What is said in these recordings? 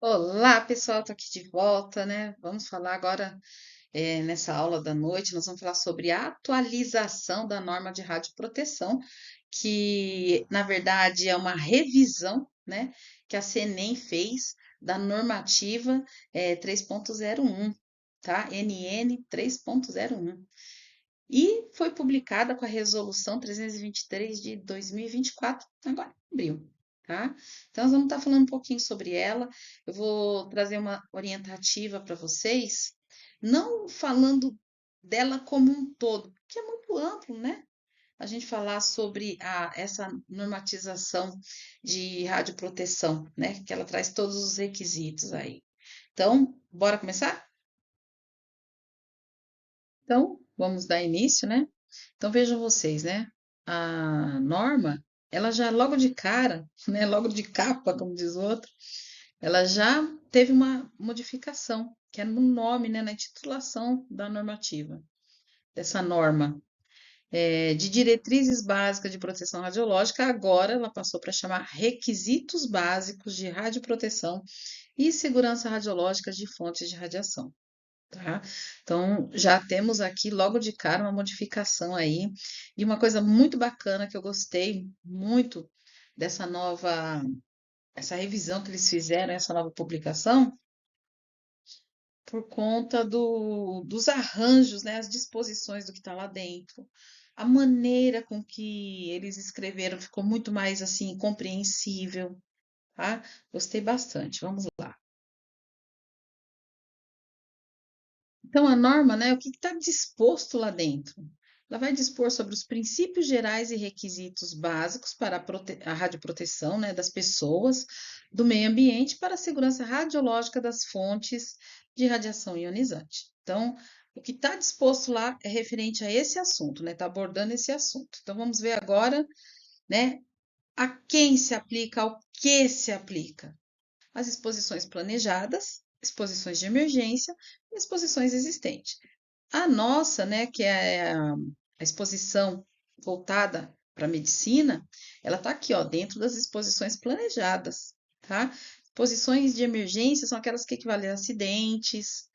Olá, pessoal, tô aqui de volta, né? Vamos falar agora, nessa aula da noite, nós vamos falar sobre a atualização da norma de radioproteção, que na verdade é uma revisão, né, que a CNEM fez da normativa 3.01, tá? NN 3.01. E foi publicada com a resolução 323 de 2024, agora em abril, tá? Então, nós vamos estar falando um pouquinho sobre ela. Eu vou trazer uma orientativa para vocês, não falando dela como um todo, que é muito amplo, né? A gente falar sobre essa normatização de radioproteção, né? Que ela traz todos os requisitos aí. Então, bora começar? Então, vamos dar início, né? Então vejam vocês, né? A norma, ela já logo de cara, né? Logo de capa, como diz o outro, ela já teve uma modificação, que é no nome, né? Na intitulação da normativa, dessa norma. De diretrizes básicas de proteção radiológica, agora ela passou para chamar requisitos básicos de radioproteção e segurança radiológica de fontes de radiação. Tá? Então, já temos aqui logo de cara uma modificação aí. E uma coisa muito bacana que eu gostei muito dessa nova, essa revisão que eles fizeram, essa nova publicação, por conta dos arranjos, né, as disposições do que está lá dentro. A maneira com que eles escreveram ficou muito mais assim compreensível, tá? Gostei bastante. Vamos lá. Então, a norma, né, o que está disposto lá dentro? Ela vai dispor sobre os princípios gerais e requisitos básicos para a radioproteção, né, das pessoas, do meio ambiente para a segurança radiológica das fontes de radiação ionizante. Então, o que está disposto lá é referente a esse assunto, né? Está abordando esse assunto. Então, vamos ver agora, né, a quem se aplica, ao que se aplica. As exposições planejadas, exposições de emergência e exposições existentes. A nossa, né, que é a exposição voltada para a medicina, ela está aqui, ó, dentro das exposições planejadas, tá? Exposições de emergência são aquelas que equivalem a acidentes.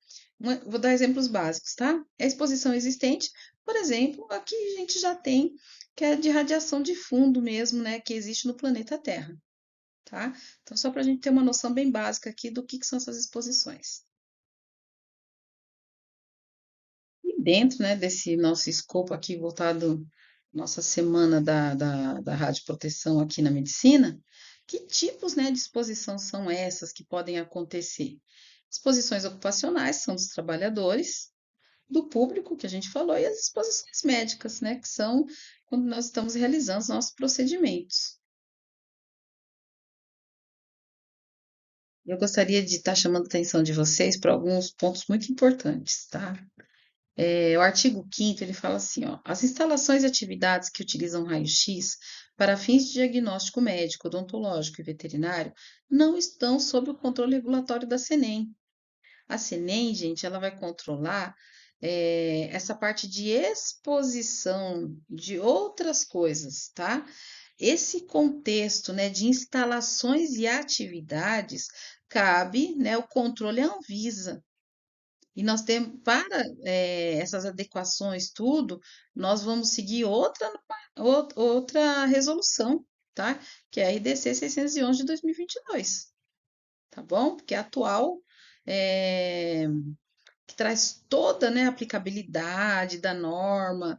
Vou dar exemplos básicos, tá? A exposição existente, por exemplo, aqui a gente já tem, que é de radiação de fundo mesmo, né, que existe no planeta Terra, tá? Então, só para a gente ter uma noção bem básica aqui do que são essas exposições. E dentro, né, desse nosso escopo aqui voltado, nossa semana da radioproteção aqui na medicina, que tipos, né, de exposição são essas que podem acontecer? Exposições ocupacionais são dos trabalhadores, do público, que a gente falou, e as exposições médicas, né, que são quando nós estamos realizando os nossos procedimentos. Eu gostaria de estar chamando a atenção de vocês para alguns pontos muito importantes, tá? O artigo 5º ele fala assim, ó, as instalações e atividades que utilizam raio-x para fins de diagnóstico médico, odontológico e veterinário não estão sob o controle regulatório da CNEM. A CNEM, gente, ela vai controlar essa parte de exposição de outras coisas, tá? Esse contexto, né, de instalações e atividades cabe, né, o controle à Anvisa. E nós temos, para essas adequações, tudo, nós vamos seguir outra resolução, tá? Que é a RDC 611 de 2022, tá bom? Porque é atual, é, que traz toda, né, a aplicabilidade da norma,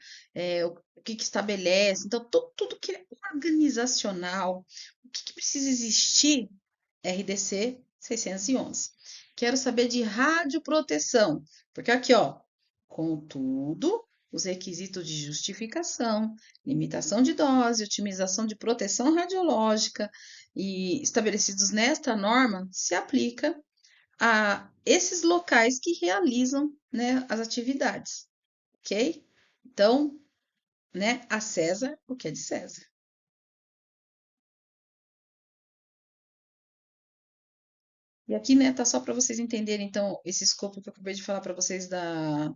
o que estabelece, então, tudo que é organizacional, o que precisa existir, RDC 611. Quero saber de radioproteção, porque aqui, ó, contudo, os requisitos de justificação, limitação de dose, otimização de proteção radiológica e estabelecidos nesta norma se aplica a esses locais que realizam, né, as atividades, ok? Então, né, a César o que é de César. E aqui, né, tá só para vocês entenderem, então, esse escopo que eu acabei de falar para vocês da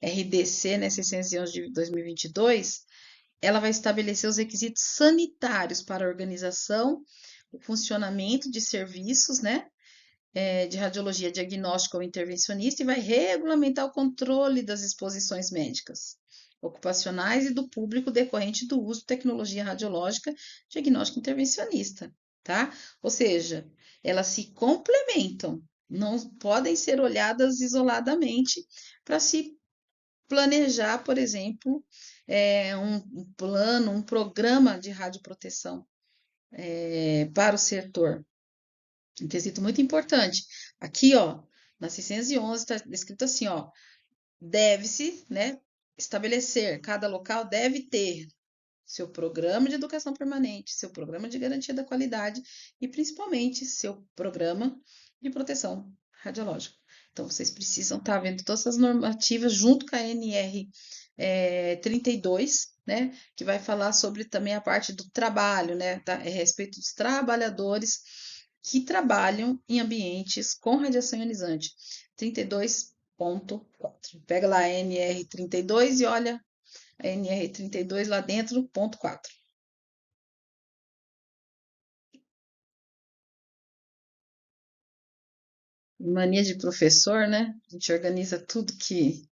RDC, né, 611 de 2022, ela vai estabelecer os requisitos sanitários para a organização, o funcionamento de serviços, né, de radiologia diagnóstica ou intervencionista e vai regulamentar o controle das exposições médicas ocupacionais e do público decorrente do uso de tecnologia radiológica diagnóstica intervencionista, tá? Ou seja, elas se complementam, não podem ser olhadas isoladamente para se planejar, por exemplo, um plano, um programa de radioproteção para o setor. Um quesito muito importante. Aqui, ó, na 611 está escrito assim, ó, deve-se, né, estabelecer, cada local deve ter seu programa de educação permanente, seu programa de garantia da qualidade e principalmente seu programa de proteção radiológica. Então, vocês precisam estar vendo todas essas normativas junto com a NR 32, né, que vai falar sobre também a parte do trabalho, né, a respeito dos trabalhadores que trabalham em ambientes com radiação ionizante. 32.4. Pega lá a NR 32 e olha a NR 32 lá dentro, ponto 4. Mania de professor, né? A gente organiza tudo que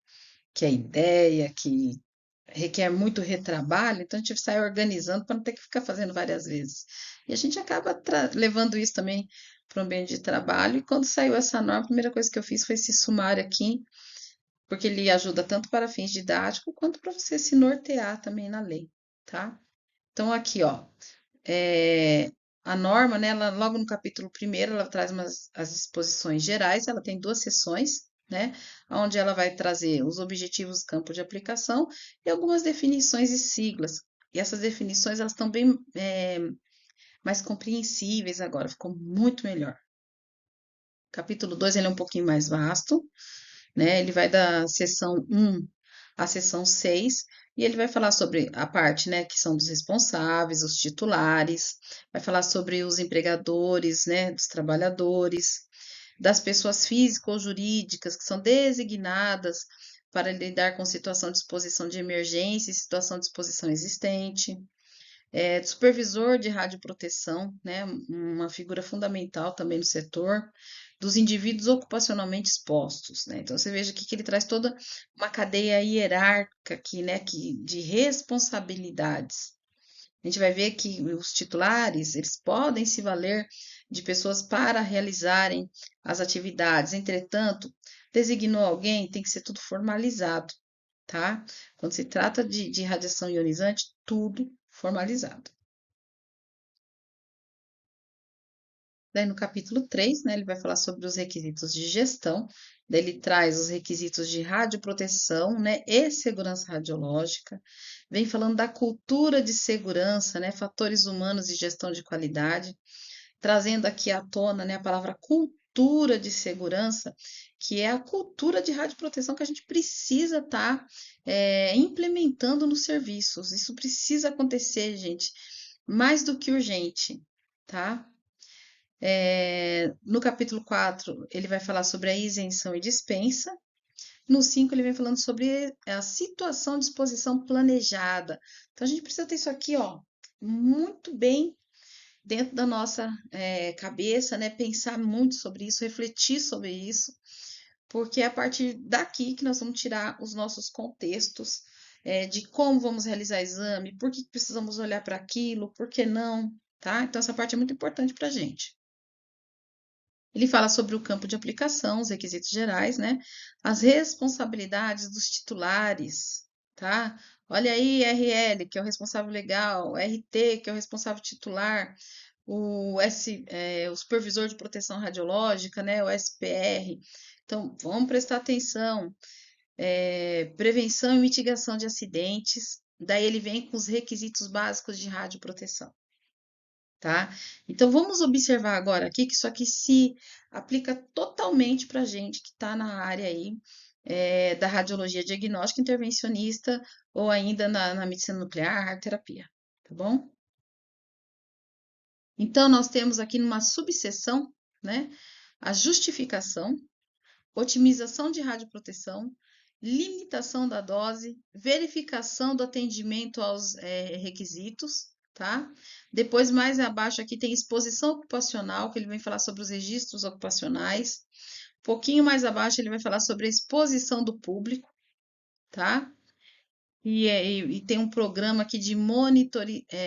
é ideia, que requer muito retrabalho, então a gente sai organizando para não ter que ficar fazendo várias vezes. E a gente acaba levando isso também para o ambiente de trabalho. E quando saiu essa norma, a primeira coisa que eu fiz foi esse sumário aqui, porque ele ajuda tanto para fins didáticos quanto para você se nortear também na lei, tá? Então, aqui, ó, é, a norma, né, ela, logo no capítulo 1º, ela traz as disposições gerais, ela tem 2 seções, né, onde ela vai trazer os objetivos do campo de aplicação e algumas definições e siglas. E essas definições, elas estão bem mais compreensíveis agora, ficou muito melhor. Capítulo 2, ele é um pouquinho mais vasto, né, ele vai da seção 1 à seção 6, e ele vai falar sobre a parte, né, que são dos responsáveis, os titulares, vai falar sobre os empregadores, né, dos trabalhadores, das pessoas físicas ou jurídicas que são designadas para lidar com situação de exposição de emergência e situação de exposição existente, do supervisor de radioproteção, né, uma figura fundamental também no setor, dos indivíduos ocupacionalmente expostos, né? Então você veja aqui que ele traz toda uma cadeia hierárquica aqui, né, de responsabilidades. A gente vai ver que os titulares, eles podem se valer de pessoas para realizarem as atividades. Entretanto, designou alguém, tem que ser tudo formalizado, tá? Quando se trata de radiação ionizante, tudo formalizado. Daí no capítulo 3, né, ele vai falar sobre os requisitos de gestão, daí ele traz os requisitos de radioproteção, né, e segurança radiológica, vem falando da cultura de segurança, né, fatores humanos e gestão de qualidade, trazendo aqui à tona, né, a palavra cultura de segurança, que é a cultura de radioproteção que a gente precisa estar implementando nos serviços. Isso precisa acontecer, gente, mais do que urgente, tá? No capítulo 4, ele vai falar sobre a isenção e dispensa. No 5, ele vem falando sobre a situação de exposição planejada. Então, a gente precisa ter isso aqui, ó, muito bem dentro da nossa cabeça, né? Pensar muito sobre isso, refletir sobre isso, porque é a partir daqui que nós vamos tirar os nossos contextos de como vamos realizar exame, por que precisamos olhar para aquilo, por que não, tá? Então, essa parte é muito importante para a gente. Ele fala sobre o campo de aplicação, os requisitos gerais, né? As responsabilidades dos titulares, tá? Olha aí, RL, que é o responsável legal, RT, que é o responsável titular, o supervisor de proteção radiológica, né? O SPR. Então, vamos prestar atenção. Prevenção e mitigação de acidentes. Daí ele vem com os requisitos básicos de radioproteção. Tá? Então, vamos observar agora aqui que isso aqui se aplica totalmente para a gente que está na área aí da radiologia diagnóstica intervencionista ou ainda na medicina nuclear, radioterapia, tá bom? Então, nós temos aqui numa subseção, né, a justificação, otimização de radioproteção, limitação da dose, verificação do atendimento aos requisitos, tá? Depois, mais abaixo aqui, tem exposição ocupacional, que ele vem falar sobre os registros ocupacionais. Um pouquinho mais abaixo, ele vai falar sobre a exposição do público, tá? E tem um programa aqui de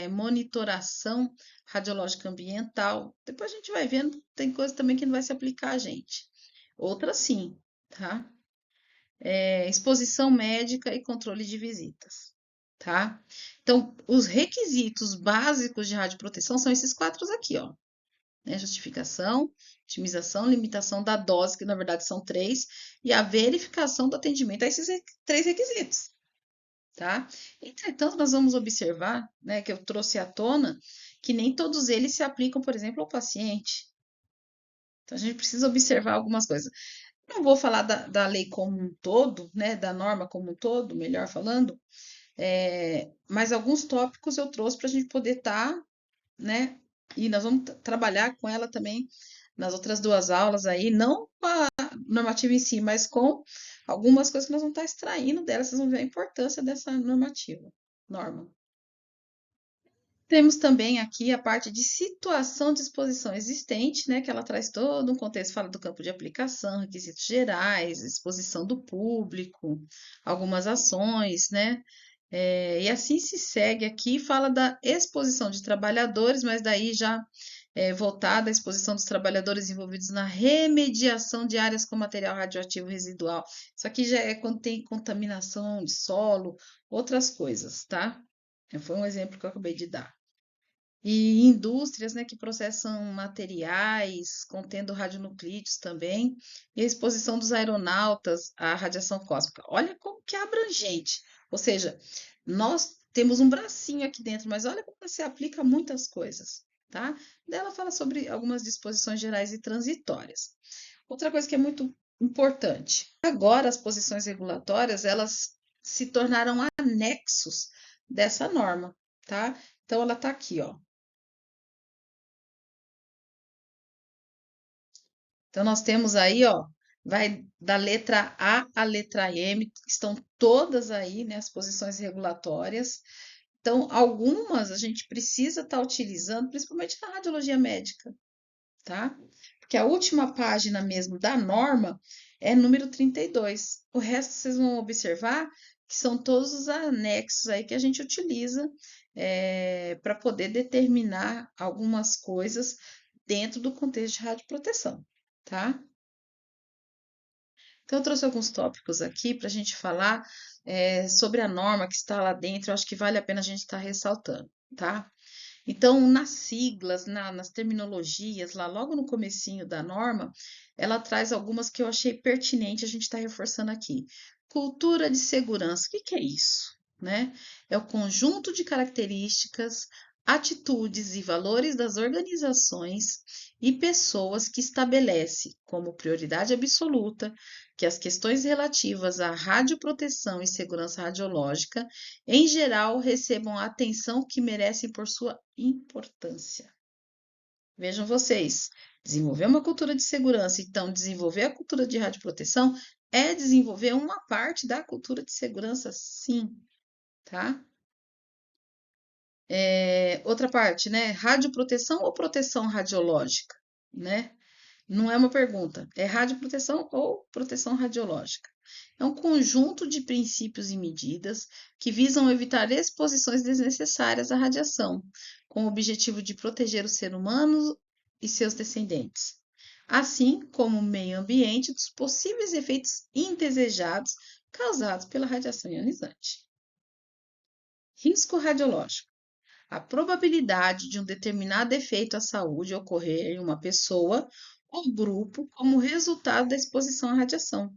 monitoração radiológica ambiental. Depois a gente vai vendo, tem coisa também que não vai se aplicar a gente. Outra sim, tá? Exposição médica e controle de visitas, tá? Então, os requisitos básicos de radioproteção são esses quatro aqui, ó. Né? Justificação, otimização, limitação da dose, que na verdade são três, e a verificação do atendimento a esses três requisitos, tá? Entretanto, nós vamos observar, né, que eu trouxe à tona, que nem todos eles se aplicam, por exemplo, ao paciente. Então, a gente precisa observar algumas coisas. Não vou falar da lei como um todo, né, da norma como um todo, melhor falando, mas alguns tópicos eu trouxe para a gente poder estar, né, e nós vamos trabalhar com ela também nas outras duas aulas aí, não com a normativa em si, mas com algumas coisas que nós vamos estar extraindo dela, vocês vão ver a importância dessa normativa, norma. Temos também aqui a parte de situação de exposição existente, né, que ela traz todo um contexto, fala do campo de aplicação, requisitos gerais, exposição do público, algumas ações, né, e assim se segue aqui, fala da exposição de trabalhadores, mas daí já voltada à exposição dos trabalhadores envolvidos na remediação de áreas com material radioativo residual. Isso aqui já é quando tem contaminação de solo, outras coisas, tá? Foi um exemplo que eu acabei de dar. E indústrias, né, que processam materiais contendo radionuclídeos também, e a exposição dos aeronautas à radiação cósmica. Olha como que é abrangente. Ou seja, nós temos um bracinho aqui dentro, mas olha como se aplica a muitas coisas, tá? Daí ela fala sobre algumas disposições gerais e transitórias. Outra coisa que é muito importante. Agora as posições regulatórias, elas se tornaram anexos dessa norma, tá? Então ela está aqui, ó. Então, nós temos aí, ó, vai da letra A à letra M, estão todas aí, né, as posições regulatórias. Então, algumas a gente precisa estar utilizando, principalmente na radiologia médica, tá? Porque a última página mesmo da norma é número 32. O resto vocês vão observar que são todos os anexos aí que a gente utiliza para poder determinar algumas coisas dentro do contexto de radioproteção, tá? Então, eu trouxe alguns tópicos aqui para a gente falar sobre a norma que está lá dentro. Eu acho que vale a pena a gente estar ressaltando, tá? Então, nas siglas, nas terminologias, lá logo no comecinho da norma, ela traz algumas que eu achei pertinente a gente estar reforçando aqui. Cultura de segurança, o que que é isso? Né? É o conjunto de características, atitudes e valores das organizações e pessoas que estabelece como prioridade absoluta que as questões relativas à radioproteção e segurança radiológica em geral, recebam a atenção que merecem por sua importância. Vejam vocês, desenvolver uma cultura de segurança, então desenvolver a cultura de radioproteção é desenvolver uma parte da cultura de segurança, sim, tá? Outra parte, né? Radioproteção ou proteção radiológica, né? Não é uma pergunta, é radioproteção ou proteção radiológica. É um conjunto de princípios e medidas que visam evitar exposições desnecessárias à radiação, com o objetivo de proteger o ser humano e seus descendentes, assim como o meio ambiente dos possíveis efeitos indesejados causados pela radiação ionizante. Risco radiológico. A probabilidade de um determinado efeito à saúde ocorrer em uma pessoa ou grupo como resultado da exposição à radiação.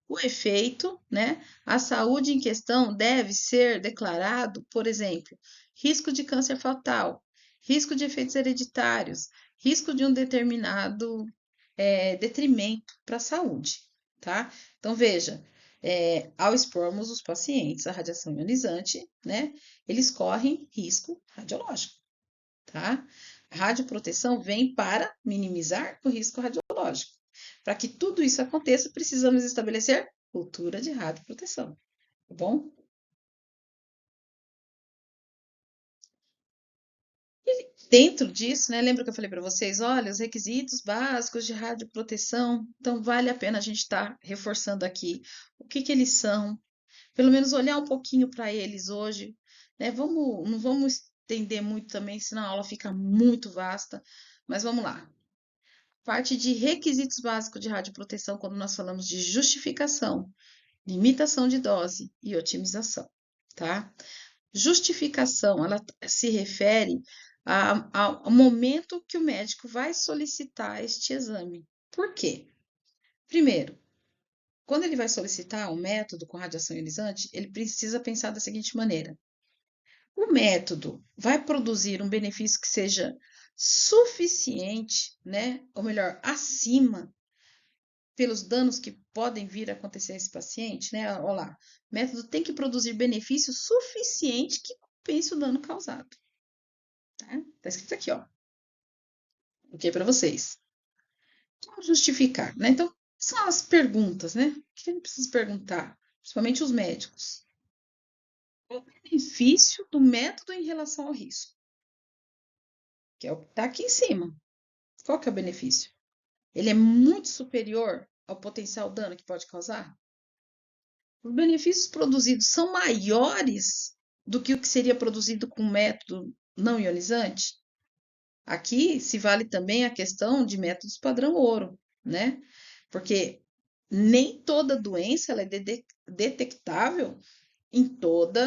O efeito, né, a saúde em questão deve ser declarado, por exemplo, risco de câncer fatal, risco de efeitos hereditários, risco de um determinado detrimento para a saúde, tá? Então, veja, ao expormos os pacientes à radiação ionizante, né, eles correm risco radiológico, tá? A radioproteção vem para minimizar o risco radiológico. Para que tudo isso aconteça, precisamos estabelecer cultura de radioproteção, tá bom? Dentro disso, né, lembra que eu falei para vocês, olha, os requisitos básicos de radioproteção, então vale a pena a gente estar reforçando aqui o que que eles são, pelo menos olhar um pouquinho para eles hoje, né? Não vamos estender muito também, senão a aula fica muito vasta, mas vamos lá. Parte de requisitos básicos de radioproteção, quando nós falamos de justificação, limitação de dose e otimização, tá? Justificação, ela se refere ao momento que o médico vai solicitar este exame. Por quê? Primeiro, quando ele vai solicitar um método com radiação ionizante, ele precisa pensar da seguinte maneira: o método vai produzir um benefício que seja suficiente, né? Ou melhor, acima pelos danos que podem vir a acontecer a esse paciente, né? Olha lá, o método tem que produzir benefício suficiente que compense o dano causado. Tá? Tá escrito aqui, ó. Ok para vocês. Como justificar, né? Então, são as perguntas, né? O que a gente precisa perguntar? Principalmente os médicos. O benefício do método em relação ao risco, que é o que está aqui em cima. Qual que é o benefício? Ele é muito superior ao potencial dano que pode causar? Os benefícios produzidos são maiores do que o que seria produzido com método não ionizante? Aqui se vale também a questão de métodos padrão ouro, né? Porque nem toda doença ela é detectável em todo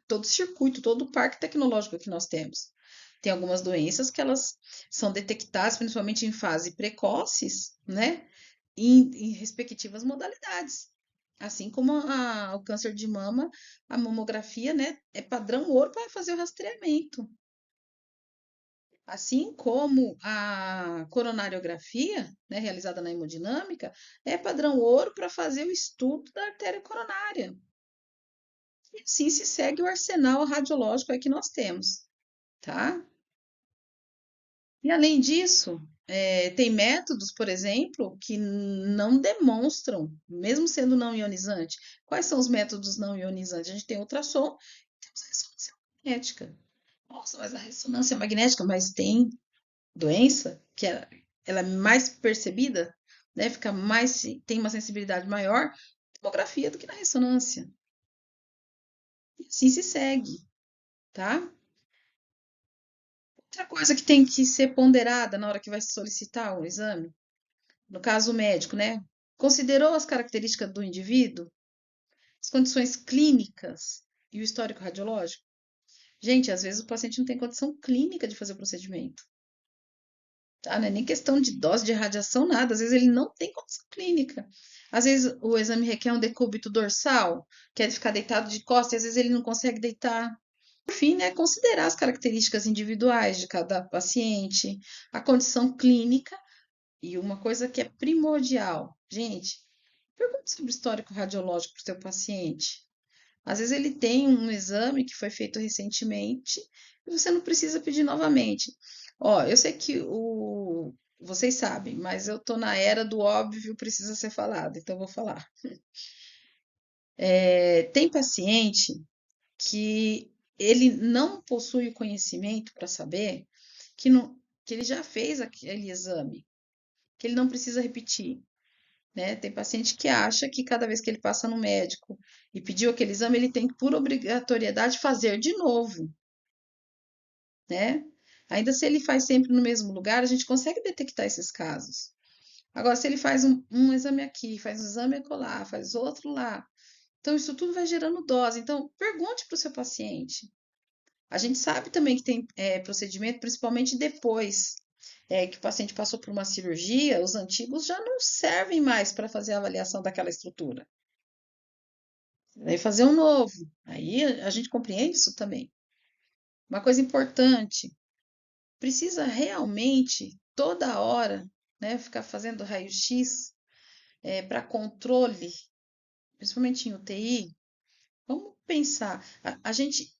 o circuito, todo o parque tecnológico que nós temos. Tem algumas doenças que elas são detectadas, principalmente em fase precoces, né? Em respectivas modalidades. Assim como o câncer de mama, a mamografia, né, é padrão ouro para fazer o rastreamento. Assim como a coronariografia, né, realizada na hemodinâmica, é padrão ouro para fazer o estudo da artéria coronária. E assim se segue o arsenal radiológico aí que nós temos, tá? E além disso, tem métodos, por exemplo, que não demonstram, mesmo sendo não ionizante. Quais são os métodos não ionizantes? A gente tem ultrassom, temos a ressonância magnética. Nossa, mas a ressonância magnética, mas tem doença que ela é mais percebida, né? Fica mais, tem uma sensibilidade maior na tomografia do que na ressonância. E assim se segue, tá? Outra coisa que tem que ser ponderada na hora que vai se solicitar o exame, no caso médico, né? Considerou as características do indivíduo, as condições clínicas e o histórico radiológico? Gente, às vezes o paciente não tem condição clínica de fazer o procedimento. Tá? Não é nem questão de dose de radiação, nada. Às vezes ele não tem condição clínica. Às vezes o exame requer um decúbito dorsal, que é de ficar deitado de costas, e às vezes ele não consegue deitar. Por fim, né, considerar as características individuais de cada paciente, a condição clínica e uma coisa que é primordial. Gente, pergunte sobre o histórico radiológico para o seu paciente. Às vezes ele tem um exame que foi feito recentemente e você não precisa pedir novamente. Ó, eu sei que vocês sabem, mas eu tô na era do óbvio precisa ser falado, então eu vou falar. Tem paciente que ele não possui o conhecimento para saber que, não, que ele já fez aquele exame, que ele não precisa repetir. Né? Tem paciente que acha que cada vez que ele passa no médico e pediu aquele exame, ele tem que, por obrigatoriedade, fazer de novo, né? Ainda se ele faz sempre no mesmo lugar, a gente consegue detectar esses casos. Agora, se ele faz um exame aqui, faz um exame acolá, faz outro lá, então isso tudo vai gerando dose. Então, pergunte para o seu paciente. A gente sabe também que tem procedimento, principalmente depois que o paciente passou por uma cirurgia, os antigos já não servem mais para fazer a avaliação daquela estrutura. Vai fazer um novo. Aí a gente compreende isso também. Uma coisa importante, precisa realmente toda hora, né, ficar fazendo raio-x para controle, principalmente em UTI. Vamos pensar, a gente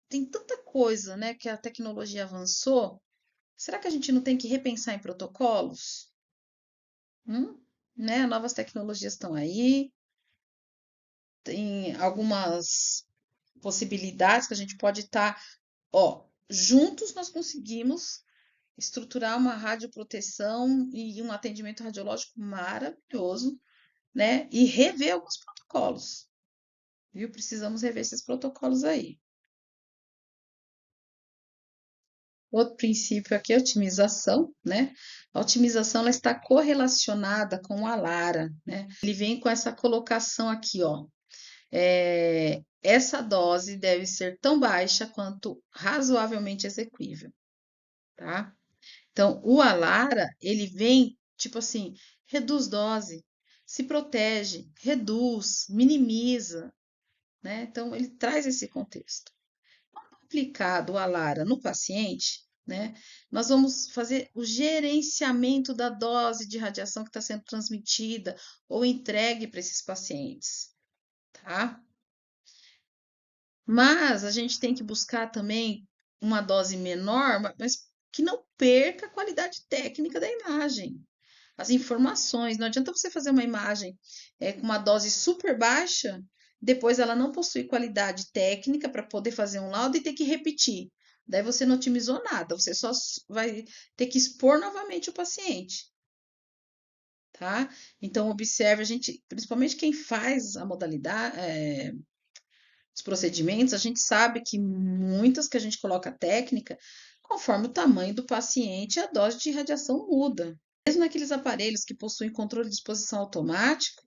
tem tanta coisa, né, que a tecnologia avançou. Será que a gente não tem que repensar em protocolos? Hum? Né? Novas tecnologias estão aí, tem algumas possibilidades que a gente pode estar. Ó, juntos nós conseguimos estruturar uma radioproteção e um atendimento radiológico maravilhoso, né? E rever alguns protocolos, viu? Precisamos rever esses protocolos aí. Outro princípio aqui é a otimização, né? A otimização ela está correlacionada com a Lara, né? Ele vem com essa colocação aqui, ó. Essa dose deve ser tão baixa quanto razoavelmente exequível, tá? Então, o Alara, ele vem, tipo assim, reduz dose, se protege, reduz, minimiza, né? Então, ele traz esse contexto. Aplicado o Alara no paciente, né? Nós vamos fazer o gerenciamento da dose de radiação que está sendo transmitida ou entregue para esses pacientes, tá? Mas a gente tem que buscar também uma dose menor, mas que não perca a qualidade técnica da imagem. As informações, não adianta você fazer uma imagem com uma dose super baixa, depois ela não possui qualidade técnica para poder fazer um laudo e ter que repetir. Daí você não otimizou nada, você só vai ter que expor novamente o paciente, tá? Então observe a gente, principalmente quem faz a modalidade, os procedimentos, a gente sabe que muitas que a gente coloca técnica, conforme o tamanho do paciente, a dose de radiação muda. Mesmo naqueles aparelhos que possuem controle de exposição automático,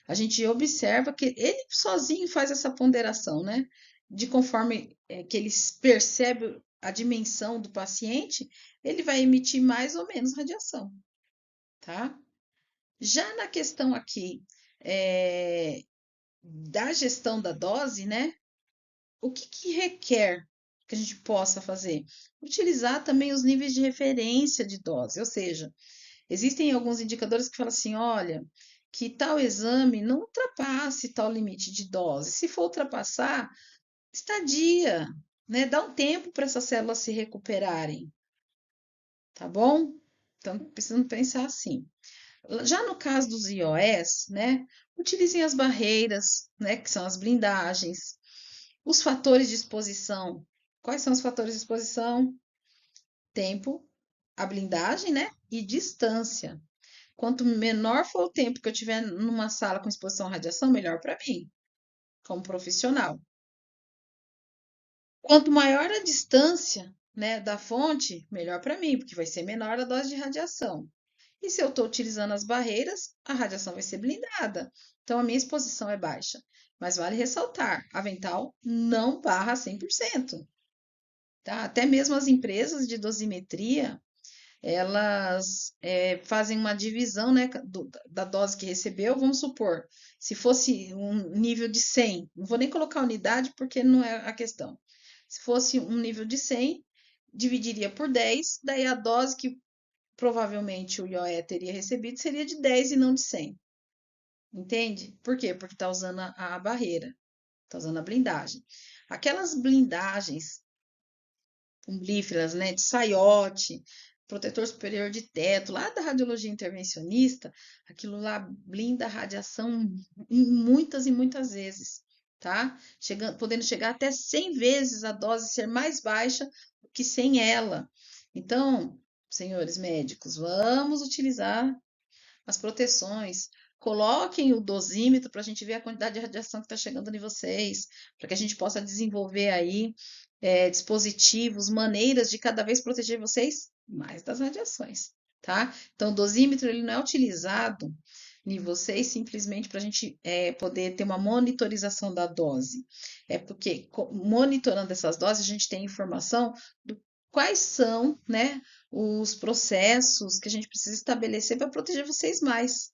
a gente observa que ele sozinho faz essa ponderação, né? De conforme que ele percebe a dimensão do paciente, ele vai emitir mais ou menos radiação, tá? Já na questão aqui da gestão da dose, né? O que requer que a gente possa fazer? Utilizar também os níveis de referência de dose, ou seja, existem alguns indicadores que falam assim: olha, que tal exame não ultrapasse tal limite de dose. Se for ultrapassar, estadia, né? Dá um tempo para essas células se recuperarem, tá bom? Então, precisamos pensar assim. Já no caso dos IOS, né? Utilizem as barreiras, né? Que são as blindagens. Os fatores de exposição. Quais são os fatores de exposição? Tempo, a blindagem, né? E distância. Quanto menor for o tempo que eu tiver numa sala com exposição à radiação, melhor para mim, como profissional. Quanto maior a distância, né, da fonte, melhor para mim, porque vai ser menor a dose de radiação. E se eu estou utilizando as barreiras, a radiação vai ser blindada. Então a minha exposição é baixa. Mas vale ressaltar, avental não barra 100%. Tá? Até mesmo as empresas de dosimetria, elas fazem uma divisão, né, da dose que recebeu. Vamos supor, se fosse um nível de 100, não vou nem colocar unidade porque não é a questão. Se fosse um nível de 100, dividiria por 10, daí a dose que provavelmente o IOE teria recebido seria de 10 e não de 100. Entende? Por quê? Porque está usando a barreira, está usando a blindagem. Aquelas blindagens umbríferas, né, de saiote, protetor superior de teto, lá da radiologia intervencionista, aquilo lá blinda a radiação muitas e muitas vezes, tá? Podendo chegar até 100 vezes a dose ser mais baixa do que sem ela. Então, senhores médicos, vamos utilizar as proteções. Coloquem o dosímetro para a gente ver a quantidade de radiação que está chegando em vocês, para que a gente possa desenvolver aí dispositivos, maneiras de cada vez proteger vocês mais das radiações, tá? Então, o dosímetro ele não é utilizado em vocês simplesmente para a gente poder ter uma monitorização da dose. É porque monitorando essas doses, a gente tem informação do quais são, né, os processos que a gente precisa estabelecer para proteger vocês mais,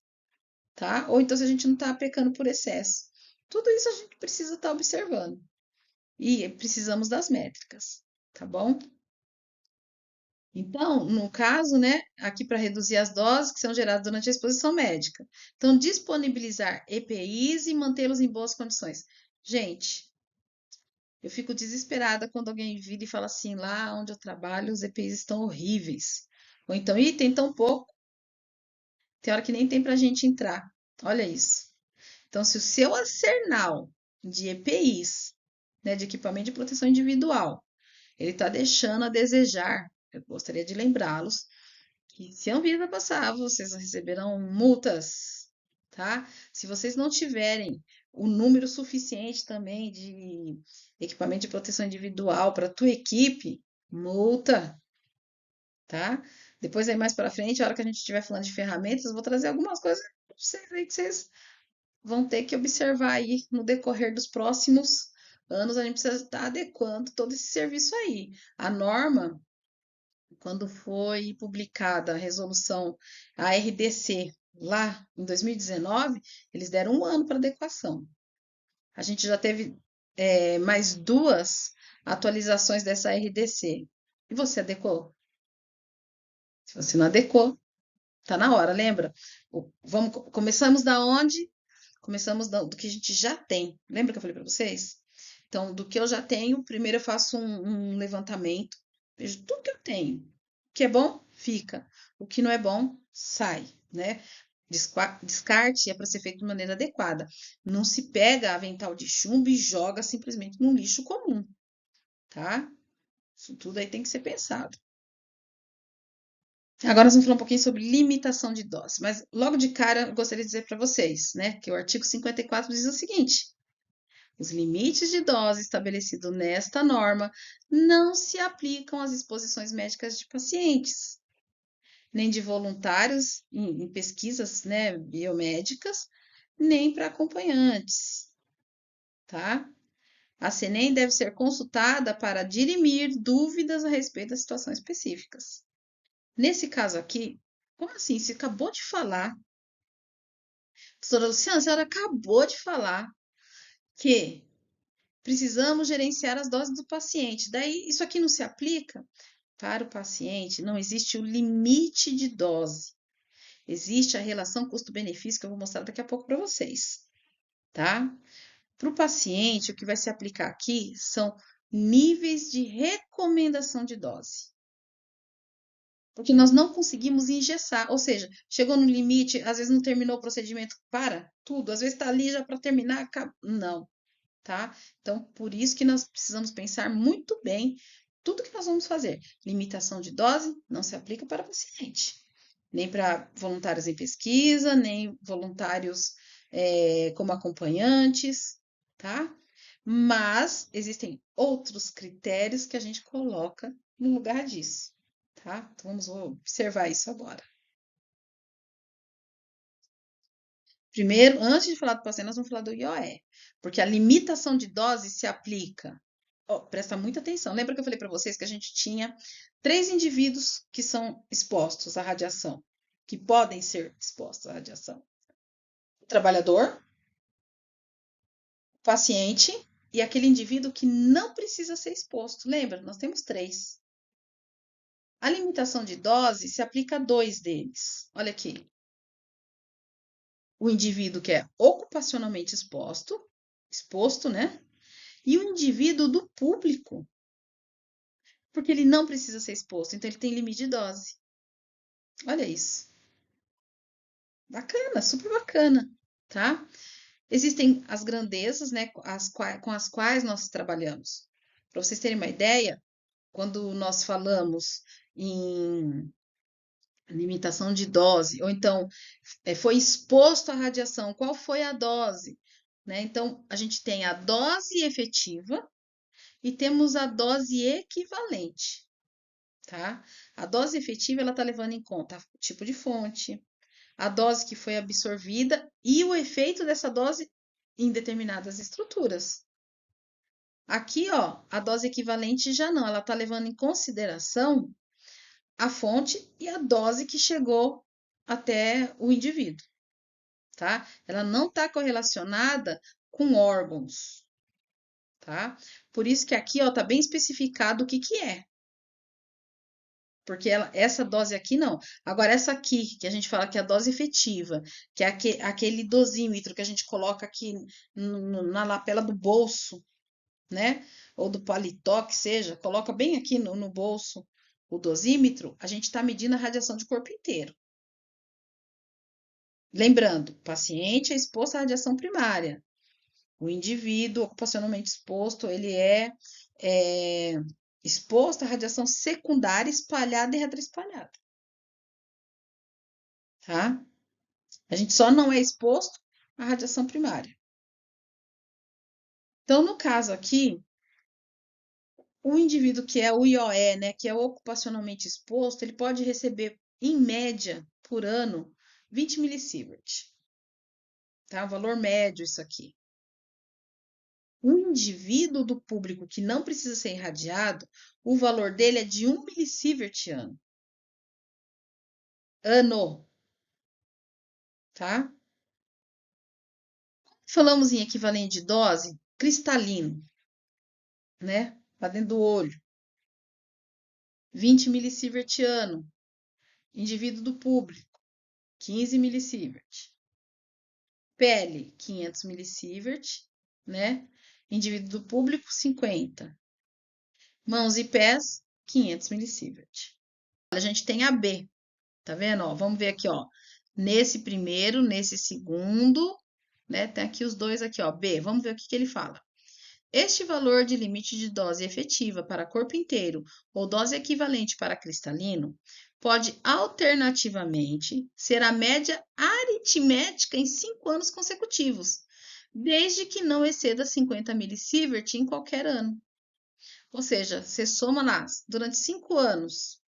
tá? Ou então se a gente não está pecando por excesso. Tudo isso a gente precisa estar observando. E precisamos das métricas, tá bom? Então, no caso, né, aqui para reduzir as doses que são geradas durante a exposição médica. Então, disponibilizar EPIs e mantê-los em boas condições. Gente, eu fico desesperada quando alguém vira e fala assim, lá onde eu trabalho, os EPIs estão horríveis. Ou então, ih, tem tão pouco, tem hora que nem tem para a gente entrar. Olha isso. Então, se o seu arsenal de EPIs, né, de equipamento de proteção individual, ele está deixando a desejar. Eu gostaria de lembrá-los que se a Anvisa passar, vocês receberão multas, tá? Se vocês não tiverem o número suficiente também de equipamento de proteção individual para a tua equipe, multa, tá? Depois aí mais para frente, a hora que a gente estiver falando de ferramentas, eu vou trazer algumas coisas para vocês aí que vocês vão ter que observar aí no decorrer dos próximos anos. A gente precisa estar adequando todo esse serviço aí. A norma, quando foi publicada a resolução ARDC lá em 2019, eles deram um ano para adequação. A gente já teve mais duas atualizações dessa RDC. E você adequou? Se você não adequou, tá na hora, lembra? Começamos da onde? Começamos do que a gente já tem. Lembra que eu falei para vocês? Então, do que eu já tenho, primeiro eu faço um levantamento, vejo tudo que eu tenho. O que é bom, fica. O que não é bom, sai, né? Descarte é para ser feito de maneira adequada. Não se pega avental de chumbo e joga simplesmente num lixo comum, tá? Isso tudo aí tem que ser pensado. Agora nós vamos falar um pouquinho sobre limitação de dose, mas logo de cara eu gostaria de dizer para vocês, né, que o artigo 54 diz o seguinte: os limites de dose estabelecidos nesta norma não se aplicam às exposições médicas de pacientes, nem de voluntários em pesquisas, né, biomédicas, nem para acompanhantes, tá? A CNEM deve ser consultada para dirimir dúvidas a respeito da situação específicas. Nesse caso aqui, como assim? Você acabou de falar, doutora Luciana, a senhora acabou de falar que precisamos gerenciar as doses do paciente. Daí, isso aqui não se aplica para o paciente, não existe o limite de dose. Existe a relação custo-benefício que eu vou mostrar daqui a pouco para vocês, tá? Para o paciente, o que vai se aplicar aqui são níveis de recomendação de dose. Porque nós não conseguimos engessar, ou seja, chegou no limite, às vezes não terminou o procedimento, para tudo, às vezes está ali já para terminar, acaba. Não, tá? Então, por isso que nós precisamos pensar muito bem tudo que nós vamos fazer. Limitação de dose não se aplica para paciente, nem para voluntários em pesquisa, nem voluntários como acompanhantes, tá? Mas existem outros critérios que a gente coloca no lugar disso, tá? Então vamos observar isso agora. Primeiro, antes de falar do paciente, nós vamos falar do IOE, porque a limitação de dose se aplica. Oh, presta muita atenção. Lembra que eu falei para vocês que a gente tinha 3 indivíduos que são expostos à radiação, que podem ser expostos à radiação: o trabalhador, o paciente e aquele indivíduo que não precisa ser exposto. Lembra? Nós temos 3. A limitação de dose se aplica a 2 deles. Olha aqui. O indivíduo que é ocupacionalmente exposto, né? E o indivíduo do público, porque ele não precisa ser exposto, então ele tem limite de dose. Olha isso. Bacana, super bacana, tá? Existem as grandezas, né, com as quais nós trabalhamos. Para vocês terem uma ideia, quando nós falamos em limitação de dose, ou então foi exposto à radiação, qual foi a dose? Né? Então, a gente tem a dose efetiva e temos a dose equivalente, tá? A dose efetiva, ela está levando em conta o tipo de fonte, a dose que foi absorvida e o efeito dessa dose em determinadas estruturas. Aqui, ó, a dose equivalente já não, ela está levando em consideração a fonte e a dose que chegou até o indivíduo, tá? Ela não está correlacionada com órgãos, tá? Por isso que aqui, ó, tá bem especificado o que que é. Porque essa dose aqui não. Agora, essa aqui, que a gente fala que é a dose efetiva, que é aquele dosímetro que a gente coloca aqui na lapela do bolso, né? Ou do paletó, que seja, coloca bem aqui no bolso o dosímetro, a gente está medindo a radiação de corpo inteiro. Lembrando, o paciente é exposto à radiação primária. O indivíduo ocupacionalmente exposto, ele é exposto à radiação secundária espalhada e retroespalhada, tá? A gente só não é exposto à radiação primária. Então, no caso aqui, o indivíduo que é o IOE, né, que é ocupacionalmente exposto, ele pode receber, em média, por ano, 20 milisievert, tá? O valor médio isso aqui. O indivíduo do público que não precisa ser irradiado, o valor dele é de 1 milisievert ano. Ano, tá? Falamos em equivalente de dose, cristalino, né? Lá dentro do olho. 20 milisievert ano. Indivíduo do público, 15 milisievert. Pele, 500 milisievert, né? Indivíduo do público, 50. Mãos e pés, 500 milisievert. A gente tem a B, tá vendo? Ó, vamos ver aqui, ó. Nesse primeiro, nesse segundo, né? Tem aqui os dois aqui, ó. B, vamos ver o que que ele fala. Este valor de limite de dose efetiva para corpo inteiro ou dose equivalente para cristalino pode alternativamente ser a média aritmética em 5 anos consecutivos, desde que não exceda 50 milisievert em qualquer ano. Ou seja, você soma lá durante 5 anos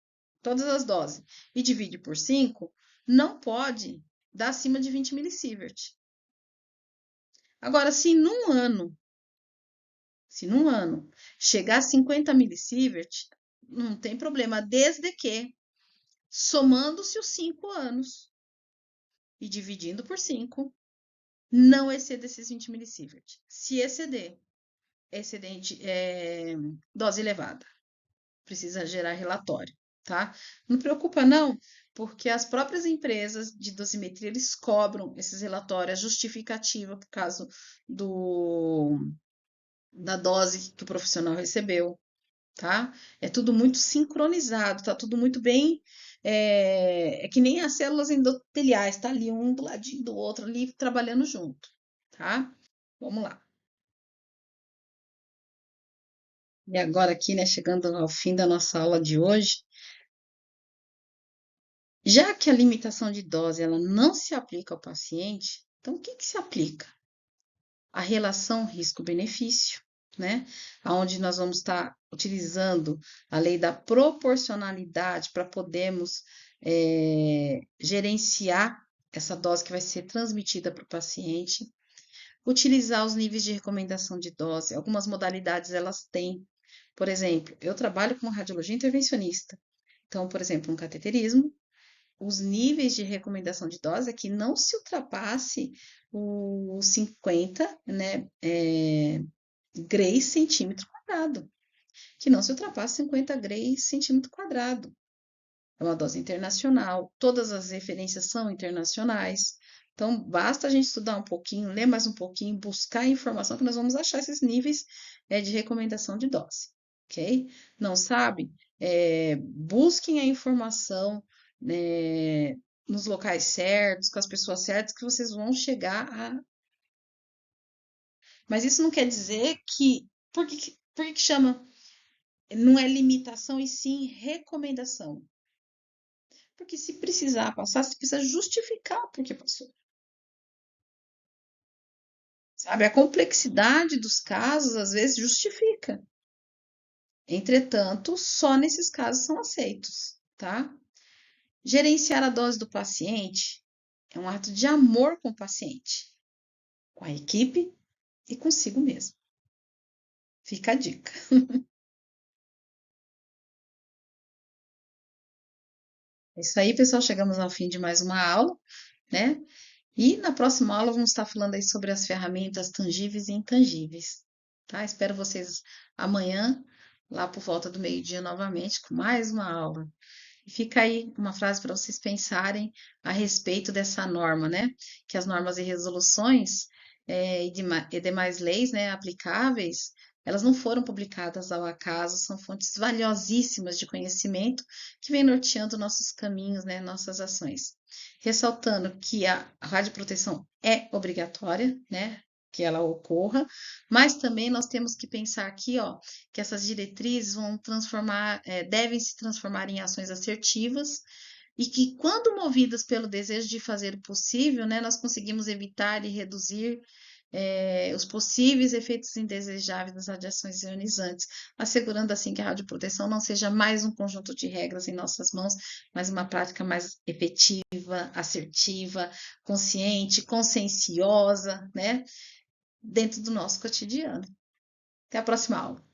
todas as doses e divide por 5, não pode dar acima de 20 milisievert. Agora, se num ano chegar a 50 milisievert, não tem problema, desde que, somando-se os 5 anos e dividindo por 5, não exceda esses 20 milisievert. Se exceder, excedente, dose elevada, precisa gerar relatório, tá? Não preocupa não, porque as próprias empresas de dosimetria, eles cobram esses relatórios, a justificativa por causa da dose que o profissional recebeu, tá? É tudo muito sincronizado, tá tudo muito bem. É que nem as células endoteliais, tá ali um do ladinho do outro, ali trabalhando junto, tá? Vamos lá. E agora aqui, né, chegando ao fim da nossa aula de hoje, já que a limitação de dose ela não se aplica ao paciente, então o que que se aplica? A relação risco-benefício, né? Onde nós vamos estar utilizando a lei da proporcionalidade para podermos gerenciar essa dose que vai ser transmitida para o paciente, utilizar os níveis de recomendação de dose. Algumas modalidades elas têm, por exemplo, eu trabalho com radiologia intervencionista. Então, por exemplo, um cateterismo, os níveis de recomendação de dose é que não se ultrapasse os 50, né, grays centímetro quadrado. Que não se ultrapasse 50 grays centímetro quadrado. É uma dose internacional, todas as referências são internacionais. Então, basta a gente estudar um pouquinho, ler mais um pouquinho, buscar informação que nós vamos achar esses níveis de recomendação de dose, ok? Não sabe? Busquem a informação nos locais certos, com as pessoas certas, que vocês vão chegar a. Mas isso não quer dizer que. Por que chama? Não é limitação e sim recomendação. Porque se precisar passar, você precisa justificar por que passou. Sabe? A complexidade dos casos, às vezes, justifica. Entretanto, só nesses casos são aceitos, tá? Gerenciar a dose do paciente é um ato de amor com o paciente, com a equipe e consigo mesmo. Fica a dica. É isso aí, pessoal. Chegamos ao fim de mais uma aula, né? E na próxima aula vamos estar falando aí sobre as ferramentas tangíveis e intangíveis, tá? Espero vocês amanhã, lá por volta do meio-dia novamente, com mais uma aula. E fica aí uma frase para vocês pensarem a respeito dessa norma, né? Que as normas e resoluções e demais leis, né, aplicáveis, elas não foram publicadas ao acaso, são fontes valiosíssimas de conhecimento que vem norteando nossos caminhos, né, nossas ações. Ressaltando que a radioproteção é obrigatória, né? que ela ocorra, mas também nós temos que pensar aqui, ó, que essas diretrizes devem se transformar em ações assertivas e que, quando movidas pelo desejo de fazer o possível, né, nós conseguimos evitar e reduzir os possíveis efeitos indesejáveis das radiações ionizantes, assegurando assim que a radioproteção não seja mais um conjunto de regras em nossas mãos, mas uma prática mais efetiva, assertiva, consciente, conscienciosa, né, dentro do nosso cotidiano. Até a próxima aula.